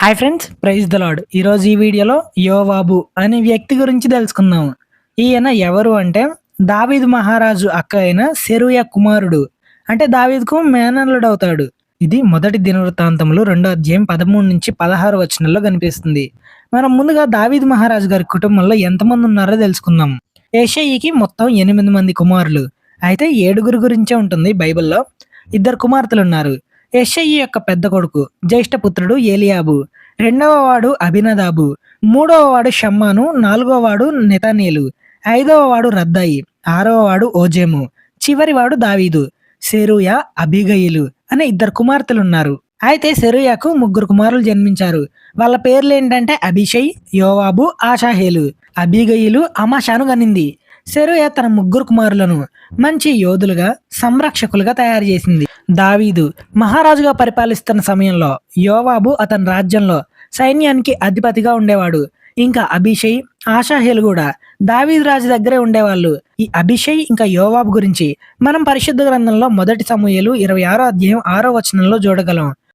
Hi friends, praise the lord. ఈరోజు ఈ వీడియోలో యోవాబు అనే వ్యక్తి గురించి తెలుసుకుందాం. ఈయన ఎవరు అంటే దావీదు మహారాజు అక్క అయిన సెరూయా కుమారుడు. అంటే దావీదుకు మేనల్లుడవుతాడు. ఇది మొదటి దినవృత్తాంతములు 2వ అధ్యాయం 13-16 వచనాల్లో కనిపిస్తుంది. మనం ముందుగా దావీదు మహారాజు గారి కుటుంబంలో ఎంతమంది ఉన్నారో తెలుసుకుందాం. యేషయికి మొత్తం 8 మంది కుమారులు. అయితే 7 గురించే ఉంటుంది బైబిల్‌లో. 2 కుమార్తెలున్నారు. యెషయి యొక్క పెద్ద కొడుకు జ్యేష్ఠపుత్రుడు ఏలీయాబు, రెండవ వాడు అభినదాబు, మూడవ వాడు షమ్మాను, నాలుగవ వాడు నెతనేలు, ఐదవ వాడు రద్దాయి, ఆరవ వాడు ఓజేము, చివరి వాడు దావీదు. సెరూయా, అబీగయిలు అనే 2 కుమార్తెలున్నారు. అయితే సెరూయాకు 3 కుమారులు జన్మించారు. వాళ్ళ పేర్లేంటంటే అబీషై, యోవాబు, ఆషాహేలు. అబీగయిలు అమాషాను గనింది. సెరూయా తన 3 కుమారులను మంచి యోధులుగా, సంరక్షకులుగా తయారు చేసింది. దావీదు మహారాజుగా పరిపాలిస్తున్న సమయంలో యోవాబు అతని రాజ్యంలో సైన్యానికి అధిపతిగా ఉండేవాడు. ఇంకా అబీషై, ఆషాహేలు కూడా దావీదు రాజు దగ్గరే ఉండేవాళ్ళు. ఈ అబీషై ఇంకా యోవాబు గురించి మనం పరిశుద్ధ గ్రంథంలో 1 సమూయేలు 26వ అధ్యాయం 6వ వచనంలో చూడగలం.